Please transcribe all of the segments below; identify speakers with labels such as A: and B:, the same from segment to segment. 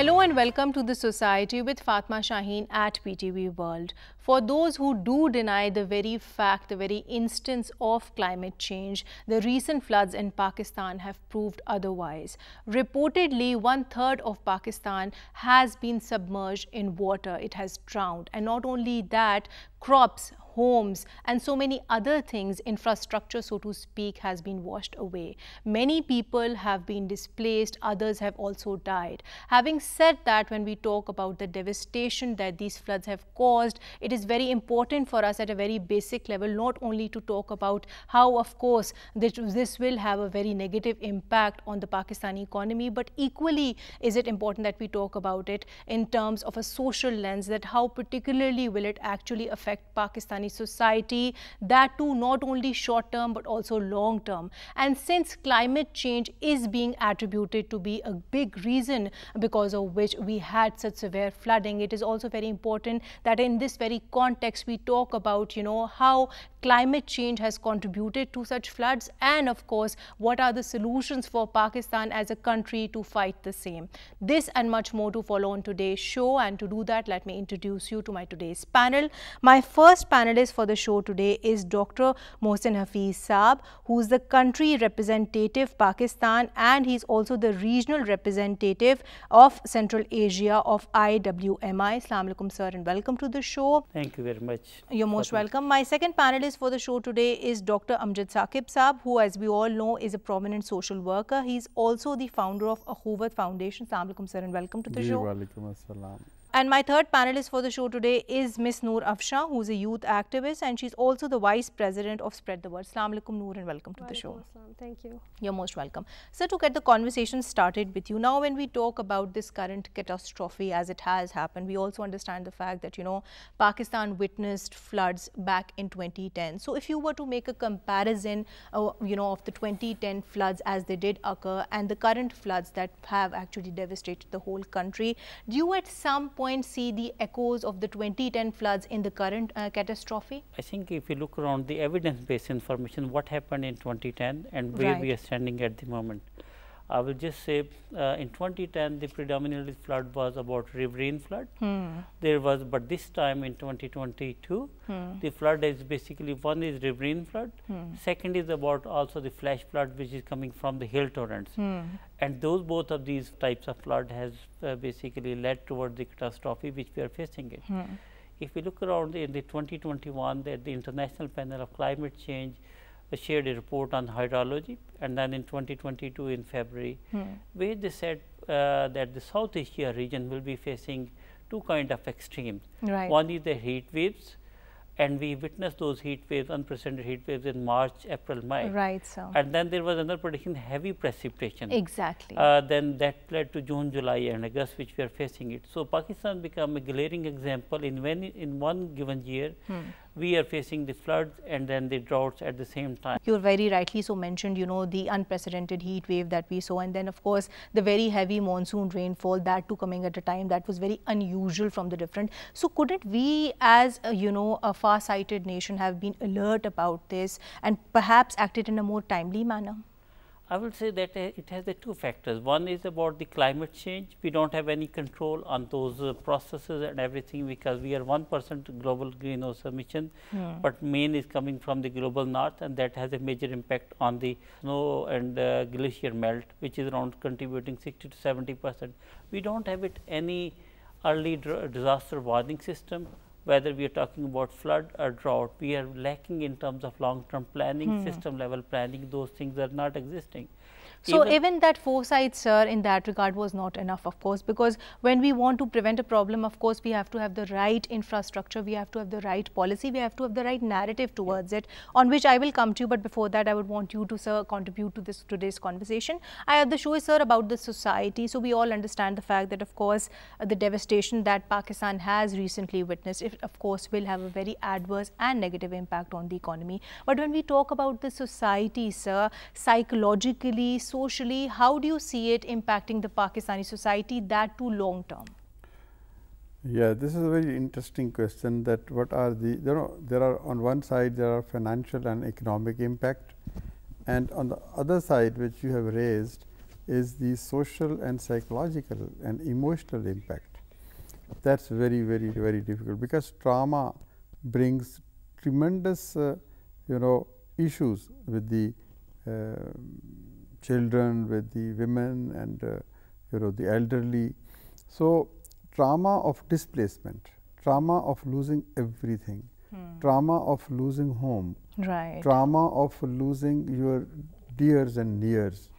A: Hello and welcome to The Society with Fatma Shaheen at PTV World. For those who do deny the very fact, the very instance of climate change, the recent floods in Pakistan have proved otherwise. Reportedly, 1/3 of Pakistan has been submerged in water. It has drowned. And not only that, crops, homes and so many other things, infrastructure so to speak, has been washed away. Many people have been displaced, others have also died. Having said that, when we talk about the devastation that these floods have caused, it is very important for us at a very basic level not only to talk about how of course this will have a very negative impact on the Pakistani economy, but equally is it important that we talk about it in terms of a social lens, that how particularly will it actually affect Pakistani society, that too not only short term but also long term. And since climate change is being attributed to be a big reason because of which we had such severe flooding, it is also very important that in this very context we talk about, how climate change has contributed to such floods and of course what are the solutions for Pakistan as a country to fight the same. This and much more to follow on today's show, and to do that let me introduce you to my today's panel. My first panelist for the show today is Dr. Mohsin Hafiz Saab, who is the country representative Pakistan and he's also the regional representative of Central Asia of IWMI. Assalamu alaikum sir and welcome to the show.
B: Thank you very much.
A: You're most welcome. My second panelist for the show today is Dr. Amjad Saqib Saab, who as we all know is a prominent social worker. He's also the founder of Ahuvat Foundation. Assalamu alaikum sir and welcome to the show.
C: Wa alaikum assalam.
A: And my third panelist for the show today is Miss Noor Afshan, who is a youth activist and she's also the vice president of Spread the Word. Assalamu alaikum Noor and welcome to the show.
D: Thank you.
A: You're most welcome. So to get the conversation started with you, now when we talk about this current catastrophe as it has happened, we also understand the fact that, Pakistan witnessed floods back in 2010. So if you were to make a comparison, of the 2010 floods as they did occur and the current floods that have actually devastated the whole country, do you at some point see the echoes of the 2010 floods in the current catastrophe?
B: I think if you look around the evidence-based information, what happened in 2010 and where we are standing at the moment, I will just say in 2010 the predominantly flood was about riverine flood. There was, but this time in 2022 the flood is basically, one is riverine flood, second is about also the flash flood which is coming from the hill torrents. And those, both of these types of flood has basically led toward the catastrophe which we are facing it. If we look around in the 2021, that the International Panel of Climate Change shared a report on hydrology, and then in 2022 in February, where they said that the South Asia region will be facing two kind of extremes. One is the heat waves, and we witnessed those heat waves, unprecedented heat waves in March, April, May. And then there was another prediction, heavy precipitation.
A: Exactly.
B: Then that led to June, July and August, which we are facing it. So Pakistan become a glaring example in one given year. We are facing the floods and then the droughts at the same time.
A: You very rightly so mentioned, the unprecedented heat wave that we saw, and then of course the very heavy monsoon rainfall, that too coming at a time that was very unusual from the different. So couldn't we as a far-sighted nation have been alert about this and perhaps acted in a more timely manner?
B: I would say that it has the two factors. One is about the climate change. We don't have any control on those processes and everything because we are 1% global greenhouse emission, but main is coming from the global north, and that has a major impact on the snow and glacier melt, which is around contributing 60 to 70%. We don't have any early disaster warning system. Whether we are talking about flood or drought, we are lacking in terms of long-term planning, system level planning. Those things are not existing.
A: So even that foresight, sir, in that regard was not enough, of course, because when we want to prevent a problem, of course, we have to have the right infrastructure, we have to have the right policy, we have to have the right narrative towards it, on which I will come to you. But before that, I would want you to, sir, contribute to this today's conversation. The show is, sir, about the society. So we all understand the fact that, of course, the devastation that Pakistan has recently witnessed, it, of course, will have a very adverse and negative impact on the economy. But when we talk about the society, sir, psychologically, socially, how do you see it impacting the Pakistani society, that too long term?
C: Yeah, this is a very interesting question, that what are the, there are on one side there are financial and economic impact, and on the other side which you have raised is the social and psychological and emotional impact. That's very, very, very difficult, because trauma brings tremendous issues with the children, with the women, and the elderly. So, trauma of displacement, trauma of losing everything, trauma of losing home, trauma of losing your dears and nears,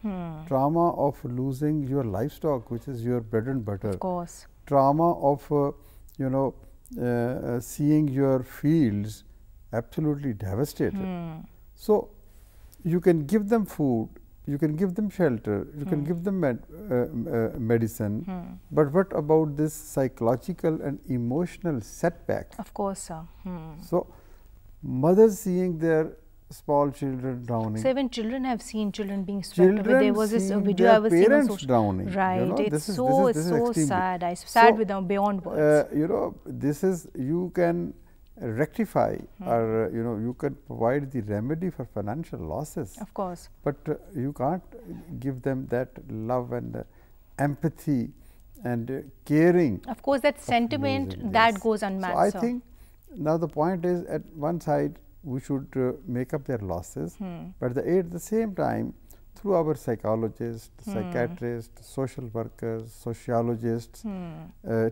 C: trauma of losing your livestock, which is your bread and butter,
A: of course,
C: trauma of seeing your fields absolutely devastated. So, you can give them food, you can give them shelter, you can give them medicine, but what about this psychological and emotional setback?
A: Of course, sir.
C: So, mothers seeing their small children drowning.
A: So, even children have seen children being swept away. There was this video I was seeing on social
C: drowning.
A: Right, it's so sad. I sad with them beyond words.
C: This is, you can rectify or you can provide the remedy for financial losses,
A: of course,
C: but you can't give them that love and empathy and caring.
A: Of course, that sentiment that goes unmatched.
C: So, I think now the point is, at one side we should make up their losses, but at the same time, through our psychologists, psychiatrists, social workers, sociologists,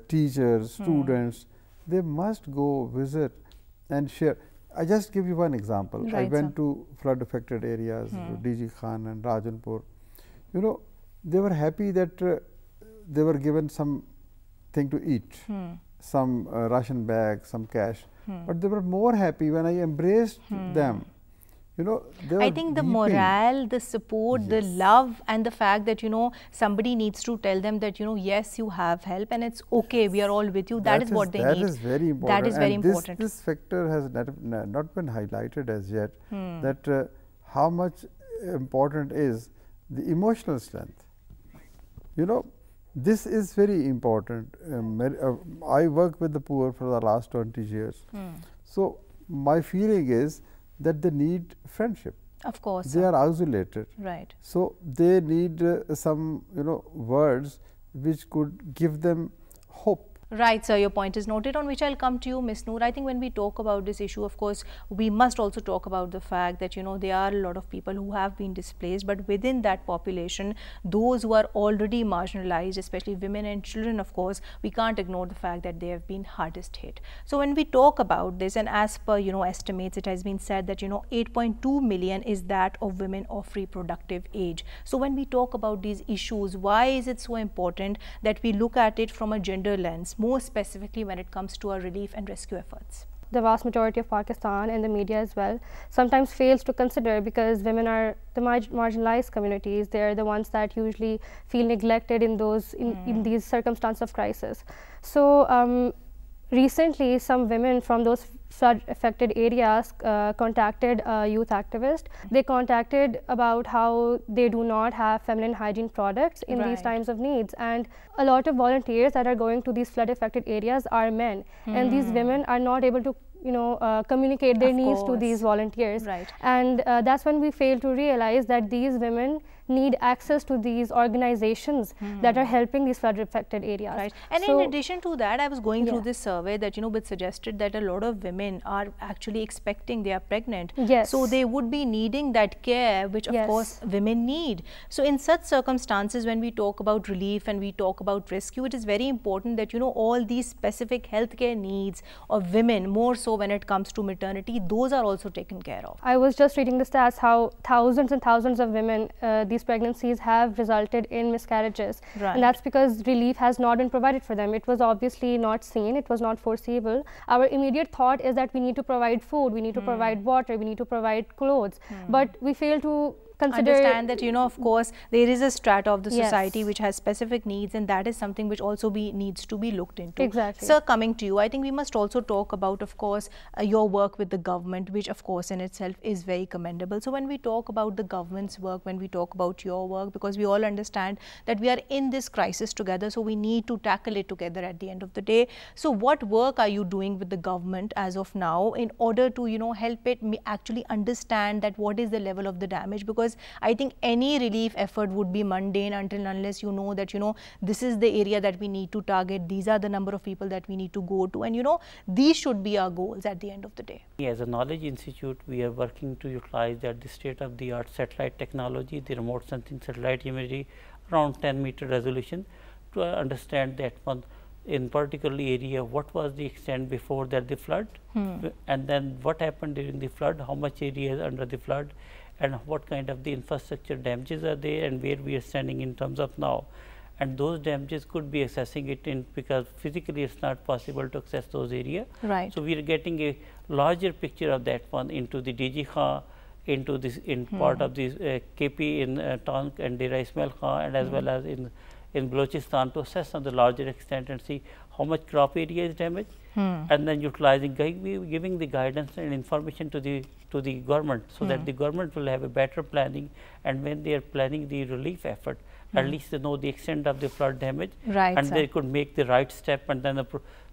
C: teachers, students, they must go visit and share. I just give you one example.
A: Right,
C: I went to flood affected areas, DG Khan and Rajanpur. They were happy that they were given some thing to eat, some ration bag, some cash, but they were more happy when I embraced them.
A: I think the morale, the support, the love, and the fact that somebody needs to tell them that yes, you have help and it's okay, we are all with you. That is what they need.
C: That is very important.
A: That is very important.
C: This factor has not been highlighted as yet. That how much important is the emotional strength. This is very important. I work with the poor for the last 20 years. So, my feeling is that they need friendship.
A: Of course,
C: they are isolated.
A: Right.
C: So, they need some words which could give them hope.
A: Right, sir. Your point is noted, on which I'll come to you, Ms. Noor. I think when we talk about this issue, of course, we must also talk about the fact that, there are a lot of people who have been displaced, but within that population, those who are already marginalized, especially women and children, of course, we can't ignore the fact that they have been hardest hit. So when we talk about this, and as per, estimates, it has been said that, 8.2 million is that of women of reproductive age. So when we talk about these issues, why is it so important that we look at it from a gender lens, more specifically when it comes to our relief and rescue efforts?
D: The vast majority of Pakistan and the media as well sometimes fails to consider, because women are the marginalized communities. They're the ones that usually feel neglected in these circumstances of crisis. So recently, some women from those flood affected areas contacted a youth activist. They contacted about how they do not have feminine hygiene products in these times of needs, and a lot of volunteers that are going to these flood affected areas are men, and these women are not able to communicate their needs to these volunteers. And that's when we fail to realize that these women need access to these organizations that are helping these flood affected areas.
A: And so, in addition to that, I was going through this survey that which suggested that a lot of women are actually expecting, they are pregnant. So they would be needing that care, which of course women need. So in such circumstances, when we talk about relief and we talk about rescue, it is very important that all these specific healthcare needs of women, more so when it comes to maternity, those are also taken care of.
D: I was just reading the stats how thousands and thousands of women, these pregnancies have resulted in miscarriages, and that's because relief has not been provided for them. It was obviously not seen, it was not foreseeable. Our immediate thought is that we need to provide food, we need to provide water, we need to provide clothes, but we fail to
A: understand that of course there is a strata of the society which has specific needs, and that is something which also needs to be looked into.
D: Exactly.
A: Sir, coming to you, I think we must also talk about, of course, your work with the government, which of course in itself is very commendable. So when we talk about the government's work, when we talk about your work, because we all understand that we are in this crisis together, so we need to tackle it together at the end of the day. So what work are you doing with the government as of now in order to help it actually understand that what is the level of the damage? Because because I think any relief effort would be mundane until unless you know that, this is the area that we need to target, these are the number of people that we need to go to, and these should be our goals at the end of the day.
B: As a knowledge institute, we are working to utilize that the state-of-the-art satellite technology, the remote sensing satellite imagery around 10-meter resolution, to understand that one in particular area, what was the extent before that the flood, and then what happened during the flood, how much area is under the flood, and what kind of the infrastructure damages are there, and where we are standing in terms of now. And those damages could be assessing it in, because physically it's not possible to access those areas.
A: Right.
B: So we are getting a larger picture of that one into the DG Khan, into this in part of this KP in Tank and Dera Ismail Khan, and as well as in Balochistan, to assess on the larger extent and see how much crop area is damaged, and then utilizing, giving the guidance and information to the government, so that the government will have a better planning, and when they are planning the relief effort, at least they know the extent of the flood damage,
A: right,
B: and
A: sir.
B: they could make the right step, and then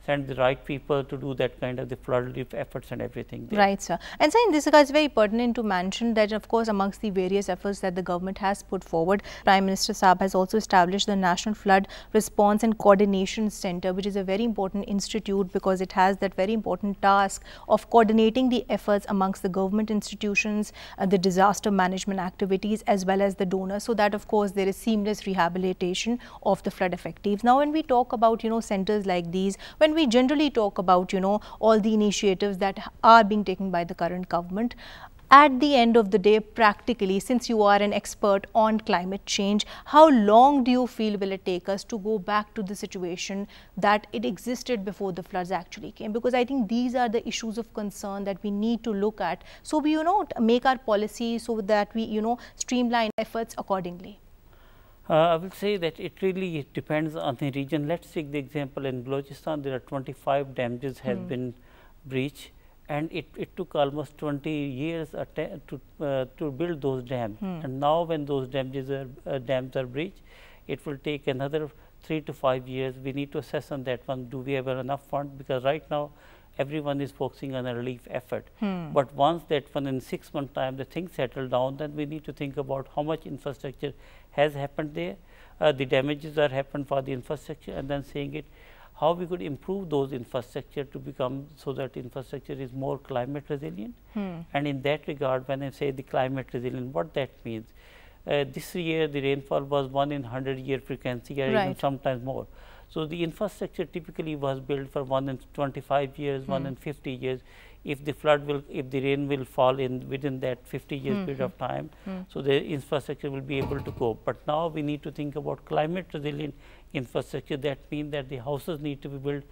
B: send the right people to do that kind of the flood relief efforts and everything there.
A: Right, sir. And sir, in this regard, it's very pertinent to mention that, of course, amongst the various efforts that the government has put forward, Prime Minister Saab has also established the National Flood Response and Coordination Center, which is a very important institute because it has that very important task of coordinating the efforts amongst the government institutions, the disaster management activities, as well as the donors, so that, of course, there is seamless rehabilitation of the flood effectives. Now, when we talk about, centers like these, when we generally talk about, all the initiatives that are being taken by the current government, at the end of the day, practically, since you are an expert on climate change, how long do you feel will it take us to go back to the situation that it existed before the floods actually came? Because I think these are the issues of concern that we need to look at, so we, make our policy so that we, streamline efforts accordingly.
B: I will say that it really depends on the region. Let's take the example in Balochistan, there are 25 damages has been breached, and it took almost 20 years to build those dams. And now when those dams are breached, it will take another 3 to 5 years. We need to assess on that one, do we have enough funds, because right now everyone is focusing on a relief effort. But once that one in 6 months time the things settle down, then we need to think about how much infrastructure has happened there, the damages are happened for the infrastructure, and then saying it, how we could improve those infrastructure to become so that infrastructure is more climate resilient. And in that regard, when I say the climate resilient, what that means, this year the rainfall was 1 in 100-year frequency, or even sometimes more. So the infrastructure typically was built for 1 in 25 years, 1 in 50 years. If the rain will fall within that 50 years period of time, so the infrastructure will be able to cope. But now we need to think about climate resilient infrastructure. That means that the houses need to be built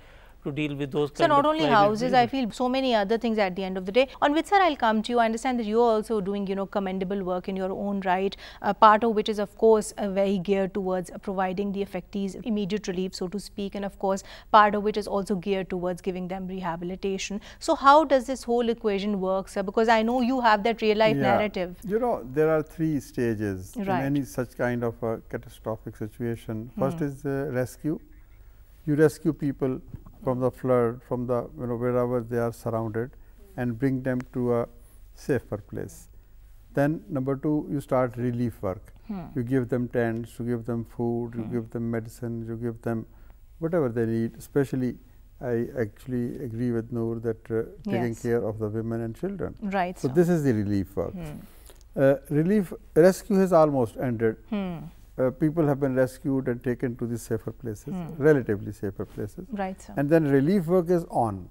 B: to deal with those
A: So not only houses, I feel so many other things at the end of the day. On which, sir, I'll come to you. I understand that you are also doing, commendable work in your own right, part of which is, of course, very geared towards providing the affectees immediate relief, so to speak, and of course, part of which is also geared towards giving them rehabilitation. So how does this whole equation work, sir? Because I know you have that real life narrative.
C: There are 3 stages in any such kind of a catastrophic situation. First is rescue. You rescue people from the flood, from the wherever they are surrounded, and bring them to a safer place. Then number 2, you start relief work. You give them tents, you give them food, you give them medicine, you give them whatever they need. Especially, I actually agree with Noor that taking care of the women and children.
A: Right.
C: So this is the relief work. Rescue has almost ended. People have been rescued and taken to the safer places, relatively safer places.
A: Right, sir.
C: And then relief work is on.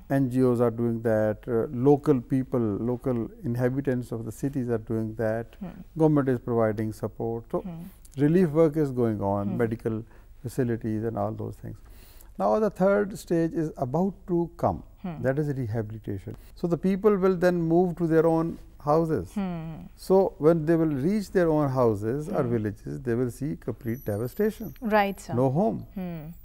C: NGOs are doing that, local people, local inhabitants of the cities are doing that, government is providing support. So, relief work is going on, medical facilities and all those things. Now, the third stage is about to come, that is rehabilitation. So, the people will then move to their own houses. So, when they will reach their own houses or villages, they will see complete devastation.
A: Right, sir.
C: No home.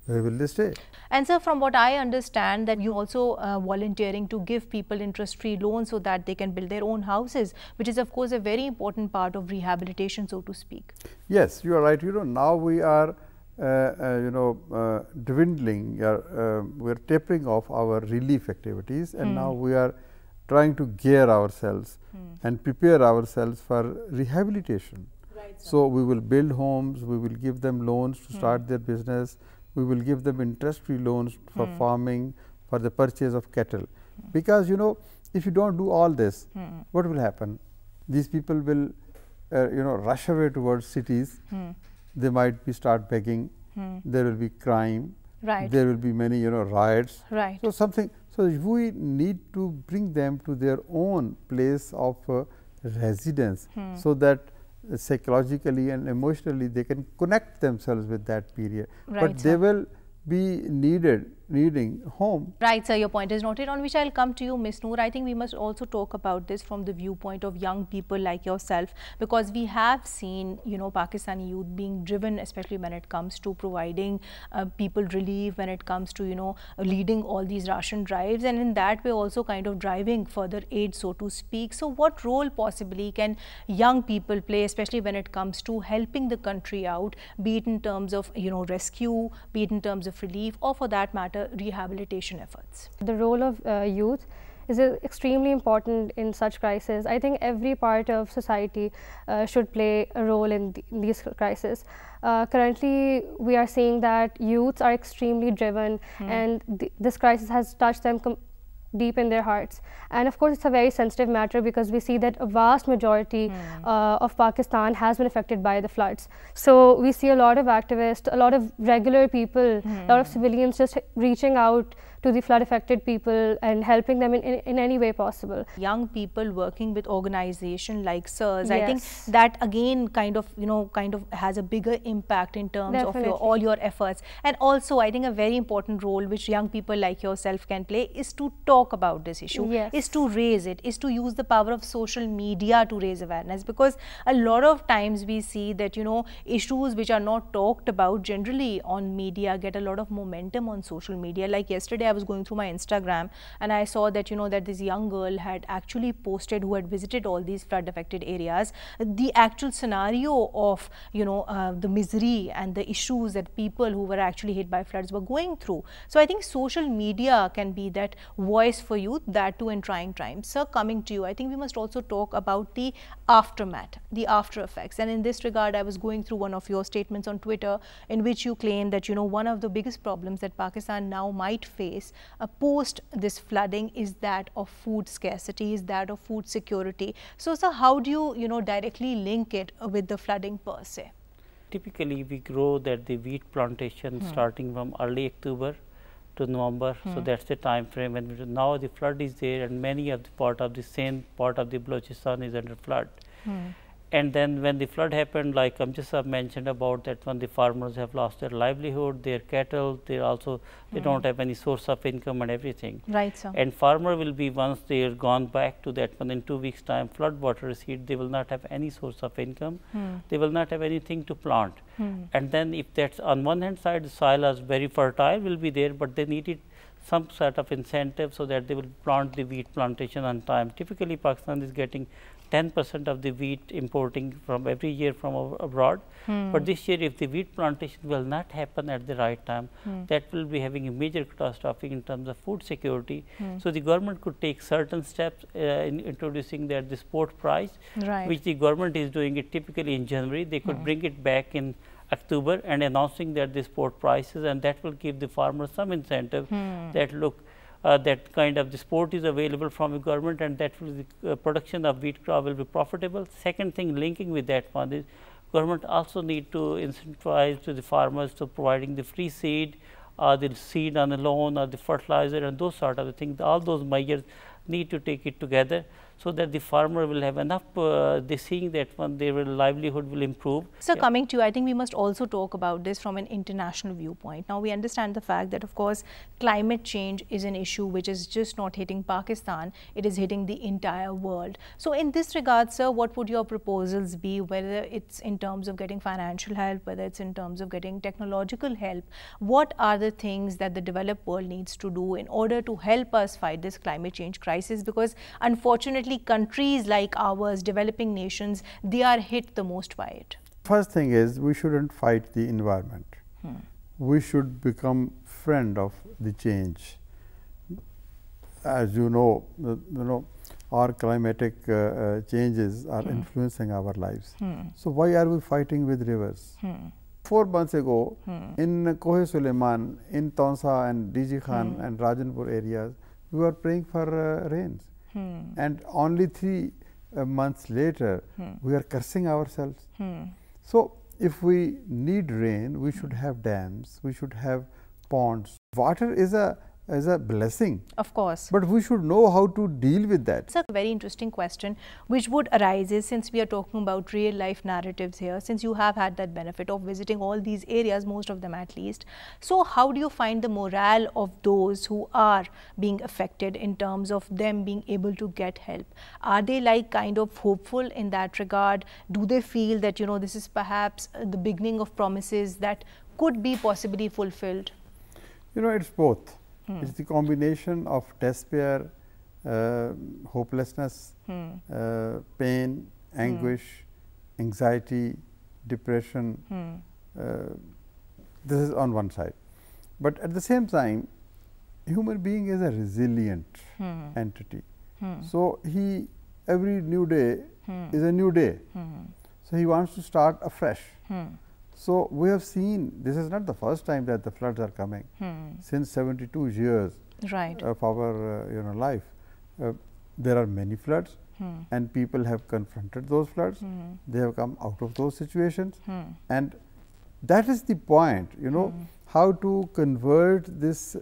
C: Where will they stay?
A: And sir, from what I understand, that you also volunteering to give people interest-free loans so that they can build their own houses, which is of course a very important part of rehabilitation, so to speak.
C: Yes, you are right. Now we are dwindling, we are tapering off our relief activities, and now we are trying to gear ourselves and prepare ourselves for rehabilitation. So, we will build homes, we will give them loans to start their business, we will give them interest-free loans for farming, for the purchase of cattle. Because you know, if you do not do all this, what will happen? These people will you know, rush away towards cities, they might start begging, there will be crime, there will be many, you know, riots. So, something, so we need to bring them to their own place of residence, so that psychologically and emotionally they can connect themselves with that period, but they will be needing home.
A: Right, sir, your point is noted, on which I will come to you, Ms. Noor. I think we must also talk about this from the viewpoint of young people like yourself, because we have seen, you know, Pakistani youth being driven, especially when it comes to providing people relief, when it comes to, you know, leading all these ration drives, and in that way also kind of driving further aid, so to speak. So what role possibly can young people play, especially when it comes to helping the country out, be it in terms of, you know, rescue, be it in terms of relief, or for that matter rehabilitation efforts?
D: The role of youth is extremely important in such crises. I think every part of society should play a role in these crises. Currently, we are seeing that youths are extremely driven, and this crisis has touched them deep in their hearts. And of course, it's a very sensitive matter, because we see that a vast majority of Pakistan has been affected by the floods. So we see a lot of activists, a lot of regular people, a lot of civilians just reaching out to the flood affected people and helping them in any way possible.
A: Young people working with organization like SIRS, I think that again kind of, you know, kind of has a bigger impact in terms of all your efforts. And also I think a very important role which young people like yourself can play is to talk about this issue, is to raise it, is to use the power of social media to raise awareness, because a lot of times we see that, you know, issues which are not talked about generally on media get a lot of momentum on social media. Like yesterday I was going through my Instagram and I saw that, you know, that this young girl had actually posted, who had visited all these flood affected areas, the actual scenario of, you know, the misery and the issues that people who were actually hit by floods were going through. So I think social media can be that voice for youth, that too in trying times. Sir, coming to you, I think we must also talk about the aftermath, the after effects. And in this regard, I was going through one of your statements on Twitter in which you claim that, you know, one of the biggest problems that Pakistan now might face post this flooding is that of food scarcity, is that of food security. So, sir, how do you, you know, directly link it with the flooding per se?
B: Typically, we grow that the wheat plantation starting from early October to November. So that's the time frame when now the flood is there, and many of the part of the same part of the Balochistan is under flood. And then when the flood happened, like Amjad mentioned about that, when the farmers have lost their livelihood, their cattle, they also they don't have any source of income and everything.
A: Right, sir.
B: And farmer will be, once they are gone back to that one in 2 weeks time, flood water recede, they will not have any source of income. They will not have anything to plant. And then if that's on one hand side, the soil is very fertile, will be there, but they needed some sort of incentive so that they will plant the wheat plantation on time. Typically, Pakistan is getting 10% of the wheat importing from every year from abroad. But this year, if the wheat plantation will not happen at the right time, that will be having a major catastrophe in terms of food security. So the government could take certain steps in introducing that the spot price, which the government is doing it typically in January. They could bring it back in October and announcing that the spot prices, and that will give the farmers some incentive that look, that kind of the support is available from the government, and that will the production of wheat crop will be profitable. Second thing linking with that one is government also need to incentivize to the farmers to providing the free seed, the seed on a loan, or the fertilizer, and those sort of the things. All those measures need to take it together so that the farmer will have enough, they seeing that one their livelihood will improve.
A: So coming to you, I think we must also talk about this from an international viewpoint. Now we understand the fact that of course climate change is an issue which is just not hitting Pakistan, it is hitting the entire world. So in this regard, sir, what would your proposals be, whether it's in terms of getting financial help, whether it's in terms of getting technological help? What are the things that the developed world needs to do in order to help us fight this climate change crisis? Because unfortunately countries like ours, developing nations, they are hit the most by it.
C: First thing is, we shouldn't fight the environment. We should become friend of the change. As you know, or climatic changes are influencing our lives. So why are we fighting with rivers? 4 months ago, in Kohe Suleiman, in Tonsa and DG Khan and Rajanpur areas, we were praying for rains. And only 3 months later, we are cursing ourselves. So if we need rain, we should have dams, we should have ponds. Water is a blessing.
A: Of course.
C: But we should know how to deal with that.
A: It's a very interesting question which would arise since we are talking about real life narratives here, since you have had that benefit of visiting all these areas, most of them at least. So how do you find the morale of those who are being affected in terms of them being able to get help? Are they like kind of hopeful in that regard? Do they feel that, you know, this is perhaps the beginning of promises that could be possibly fulfilled?
C: You know, it's both. It's the combination of despair, hopelessness, pain, anguish, anxiety, depression. This is on one side. But at the same time, human being is a resilient entity. So every new day is a new day. So he wants to start afresh. So we have seen, this is not the first time that the floods are coming. Since 72 years of our life, there are many floods, and people have confronted those floods. They have come out of those situations, and that is the point. You know, how to convert this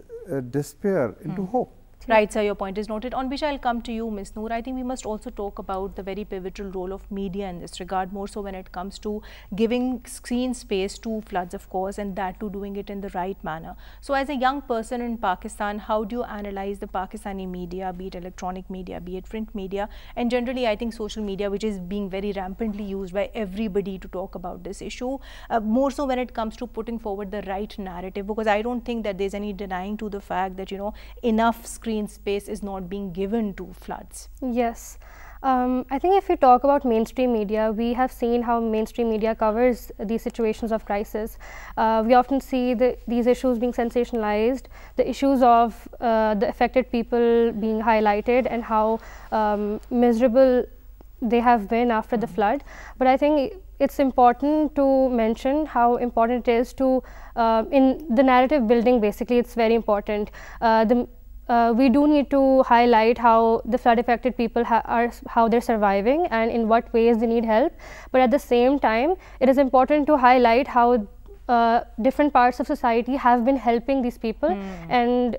C: despair into hope.
A: Right, sir, your point is noted. On which I'll come to you, Ms. Noor. I think we must also talk about the very pivotal role of media in this regard, more so when it comes to giving screen space to floods, of course, and that too doing it in the right manner. So as a young person in Pakistan, how do you analyze the Pakistani media, be it electronic media, be it print media, and generally I think social media, which is being very rampantly used by everybody to talk about this issue, more so when it comes to putting forward the right narrative, because I don't think that there's any denying to the fact that, you know, enough screen space is not being given to floods.
D: Yes. I think if we talk about mainstream media, we have seen how mainstream media covers these situations of crisis. We often see these issues being sensationalized, the issues of the affected people being highlighted, and how miserable they have been after the flood. But I think it's important to mention how important it is to, in the narrative building, basically it's very important. We do need to highlight how the flood affected people how they're surviving and in what ways they need help. But at the same time, it is important to highlight how different parts of society have been helping these people, and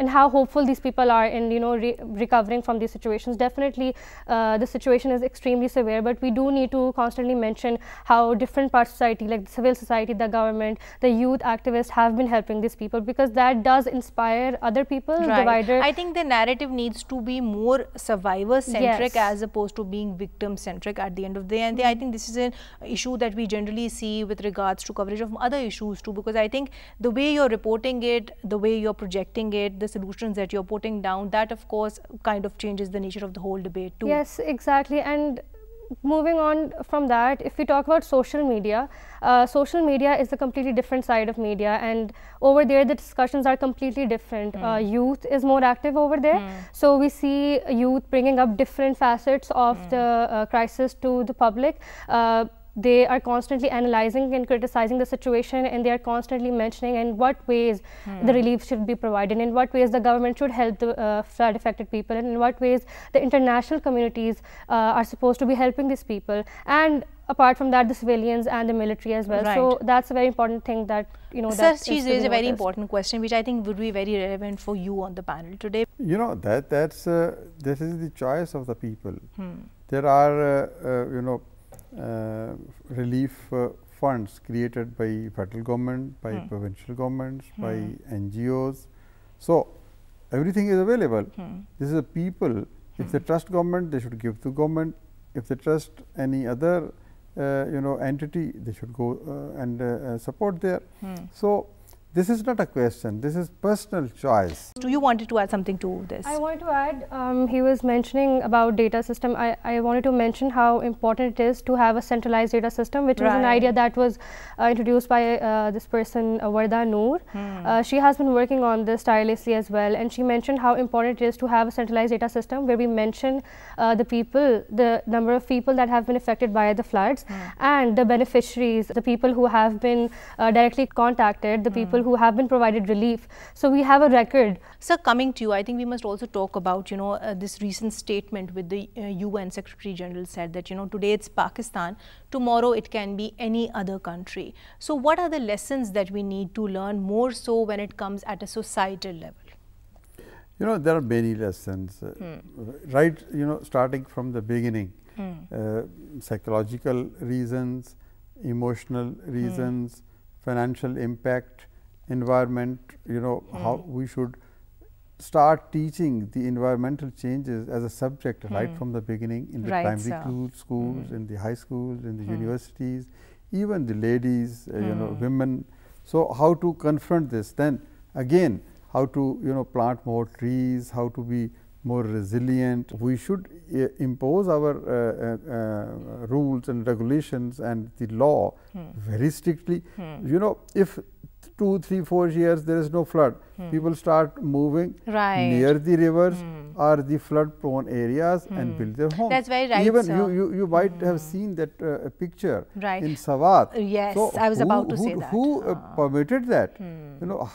D: how hopeful these people are in, you know, recovering from these situations. Definitely the situation is extremely severe, but we do need to constantly mention how different parts of society, like the civil society, the government, the youth activists, have been helping these people, because that does inspire other people.
A: Right. I think the narrative needs to be more survivor centric, as opposed to being victim centric at the end of the day. And I think this is an issue that we generally see with regards to coverage of other issues too, because I think the way you're reporting it, the way you're projecting it, the solutions that you're putting down, that of course kind of changes the nature of the whole debate too.
D: Yes, exactly. And moving on from that, if we talk about social media is a completely different side of media, and over there the discussions are completely different. Youth is more active over there, so we see youth bringing up different facets of the crisis to the public. They are constantly analyzing and criticizing the situation, and they are constantly mentioning in what ways the relief should be provided, in what ways the government should help the flood affected people, and in what ways the international communities are supposed to be helping these people, and apart from that the civilians and the military as well. So that's a very important thing that, you know,
A: Sir, she's raised a very important question which I think would be very relevant for you on the panel today.
C: You know, this is the choice of the people. There are relief funds created by federal government, by provincial governments, by NGOs. So everything is available. This is a people. If they trust government, they should give to government. If they trust any other entity, they should go and support there. So This is not a question, this is personal choice.
A: Do you wanted to add something to this?
D: I wanted to add, he was mentioning about data system. I wanted to mention how important it is to have a centralized data system, which was an idea that was introduced by this person, Warda Noor. She has been working on this tirelessly as well, and she mentioned how important it is to have a centralized data system where we mention the number of people that have been affected by the floods and the beneficiaries, the people who have been directly contacted, the people who have been provided relief. So we have a record.
A: Sir, coming to you, I think we must also talk about, this recent statement with the UN Secretary General said that, today it's Pakistan, tomorrow it can be any other country. So what are the lessons that we need to learn more so when it comes at a societal level?
C: There are many lessons, right, starting from the beginning, psychological reasons, emotional reasons, financial impact, environment, how we should start teaching the environmental changes as a subject right from the beginning in the primary schools, in the high schools, in the universities, even the ladies, women. So how to confront this? Then again, how to plant more trees, how to be more resilient. We should impose our rules and regulations and the law very strictly. If 2, 3, 4 years there is no flood, people start moving near the rivers or the flood prone areas and build their homes.
A: That's very right.
C: Even you might have seen that picture in Sawat.
A: Yes,
C: so
A: I was about to say that.
C: Who permitted that?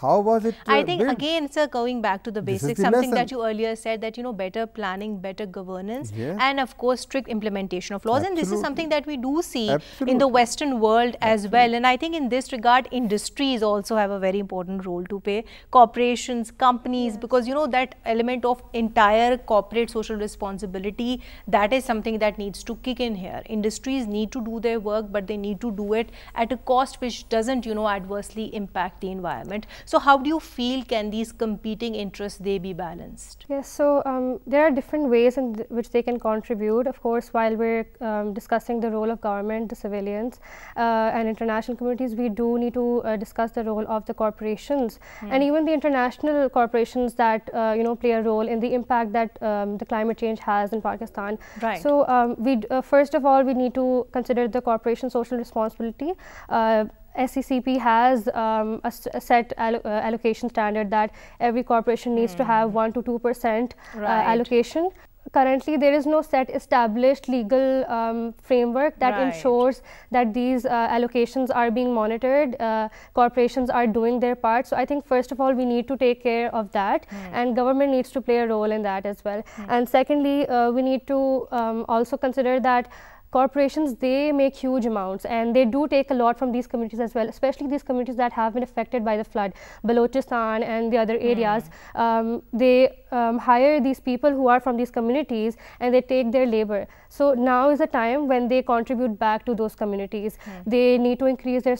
C: How was it
A: I think
C: built?
A: Again, sir, going back to the basics, something that you earlier said, that better planning, better governance, and of course strict implementation of laws. And this is something that we do see in the Western world as well. And I think in this regard, industries also have a very important role to play. Corporations, companies, because that element of entire corporate social responsibility, that is something that needs to kick in here. Industries need to do their work, but they need to do it at a cost which doesn't adversely impact the environment. So how do you feel can these competing interests they be balanced?
D: Yes, so there are different ways in which they can contribute. Of course, while we're discussing the role of government, the civilians and international communities, we do need to discuss the role of the corporations and even the international corporations that play a role in the impact that the climate change has in Pakistan. So first of all, we need to consider the corporation social responsibility. SCCP has a set allocation standard that every corporation needs to have 1 to 2% allocation. Currently, there is no set established legal framework that ensures that these allocations are being monitored, corporations are doing their part. So I think first of all, we need to take care of that, and government needs to play a role in that as well. And secondly, we need to also consider that corporations, they make huge amounts and they do take a lot from these communities as well, especially these communities that have been affected by the flood, Balochistan and the other areas. They hire these people who are from these communities and they take their labor. So now is the time when they contribute back to those communities. They need to increase their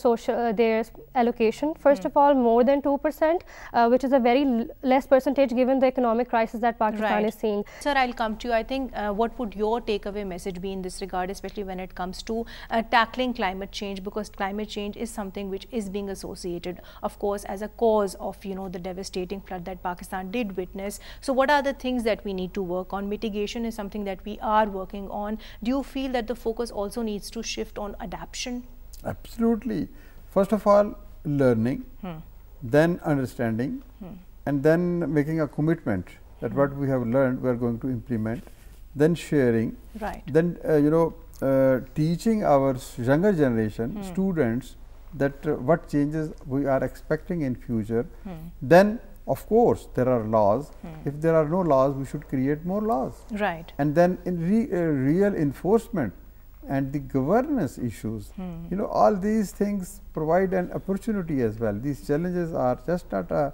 D: their allocation. First of all, more than 2%, which is a very less percentage given the economic crisis that Pakistan is seeing.
A: Sir, I'll come to you. I think what would your takeaway message be in this regard, especially when it comes to tackling climate change, because climate change is something which is being associated, of course, as a cause of the devastating flood that Pakistan did witness. So what are the things that we need to work on? Mitigation is something that we are working on. Do you feel that the focus also needs to shift on adaptation?
C: Absolutely. First of all, learning, then understanding, and then making a commitment that what we have learned we are going to implement, then sharing, then teaching our younger generation, students, that what changes we are expecting in future. Then of course there are laws. If there are no laws, we should create more laws. And then in real enforcement and the governance issues, all these things provide an opportunity as well. These challenges are just not a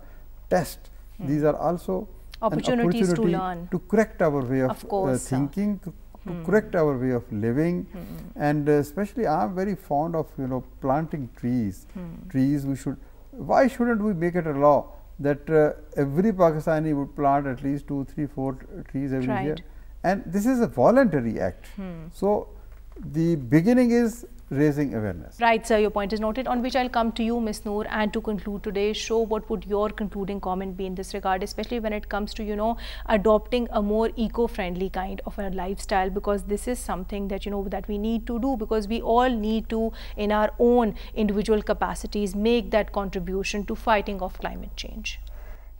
C: test. These are also
A: opportunities to learn,
C: to correct our way of thinking, to correct our way of living. And especially I am very fond of planting trees. Trees, we should, why shouldn't we make it a law that every Pakistani would plant at least 2, 3, 4 trees every year? And this is a voluntary act. So the beginning is raising awareness.
A: Right, sir, your point is noted, on which I'll come to you, Ms. Noor. And to conclude today's show, what would your concluding comment be in this regard, especially when it comes to, you know, adopting a more eco-friendly kind of a lifestyle, because this is something that, you know, that we need to do, because we all need to, in our own individual capacities, make that contribution to fighting off climate change.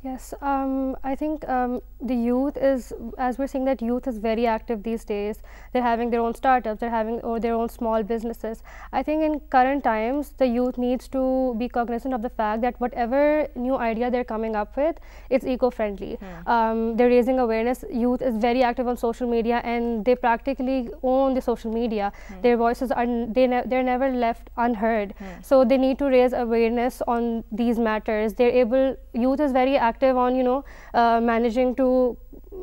D: Yes, I think the youth is, as we're seeing that youth is very active these days. They're having their own startups, they're having their own small businesses. I think in current times, the youth needs to be cognizant of the fact that whatever new idea they're coming up with, it's eco-friendly. They're raising awareness. Youth is very active on social media, and they practically own the social media. Their voices are, they're never left unheard. So they need to raise awareness on these matters. Youth is very active on, you know, managing to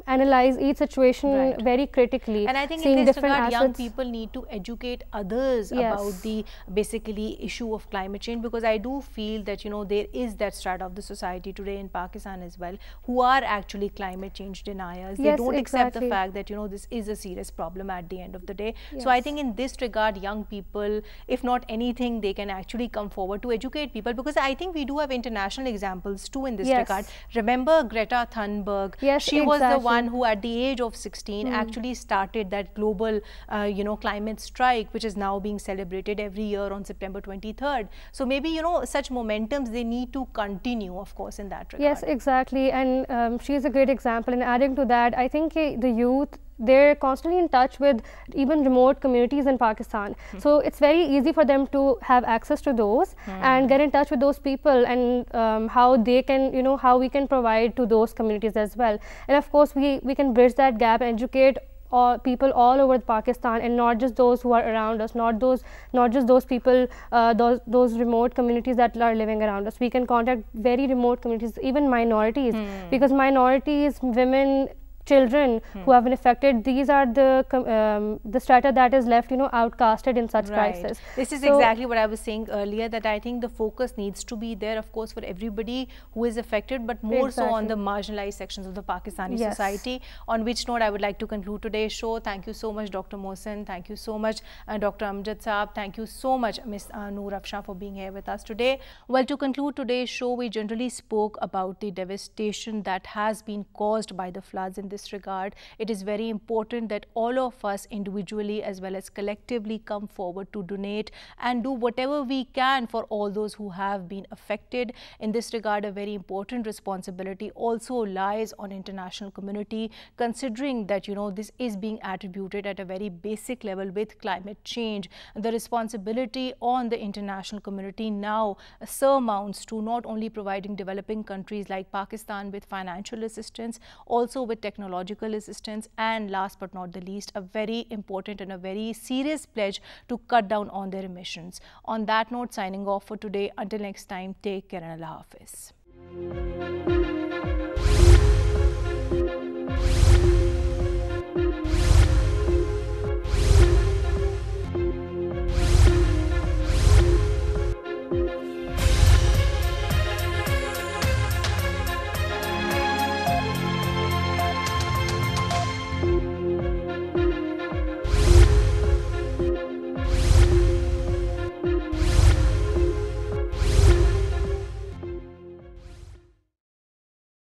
D: analyze each situation very critically.
A: And I think in this regard, young people need to educate others about the basically issue of climate change, because I do feel that, you know, there is that strata of the society today in Pakistan as well who are actually climate change deniers. They don't accept the fact that, you know, this is a serious problem at the end of the day. So I think in this regard, young people, if not anything, they can actually come forward to educate people, because I think we do have international examples too in this regard. Remember Greta Thunberg? She was the one who at the age of 16 actually started that global you know, climate strike, which is now being celebrated every year on September 23rd. So maybe, you know, such momentums, they need to continue, of course, in that regard.
D: Yes, exactly. And she is a great example. And adding to that, I think the youth, they're constantly in touch with even remote communities in Pakistan. So it's very easy for them to have access to those and get in touch with those people, and how they can, you know, how we can provide to those communities as well. And of course, we can bridge that gap and educate people all over Pakistan, and not just those who are around us, not just those people, those remote communities that are living around us. We can contact very remote communities, even minorities, because minorities, women, children who have been affected, these are the strata that is left, you know, outcasted in such crisis.
A: This is exactly what I was saying earlier, that I think the focus needs to be there, of course, for everybody who is affected, but more so on the marginalized sections of the Pakistani society. On which note, I would like to conclude today's show. Thank you so much, Dr. Mohsen. Thank you so much, Dr. Amjad Saab. Thank you so much, Ms. Noor Afshan, for being here with us today. Well, to conclude today's show, we generally spoke about the devastation that has been caused by the floods in this regard. It is very important that all of us individually as well as collectively come forward to donate and do whatever we can for all those who have been affected. In this regard, a very important responsibility also lies on international community, considering that, you know, this is being attributed at a very basic level with climate change. The responsibility on the international community now surmounts to not only providing developing countries like Pakistan with financial assistance, also with technological assistance, and last but not the least, a very important and a very serious pledge to cut down on their emissions. On that note, signing off for today. Until next time, take care and Allah Hafiz.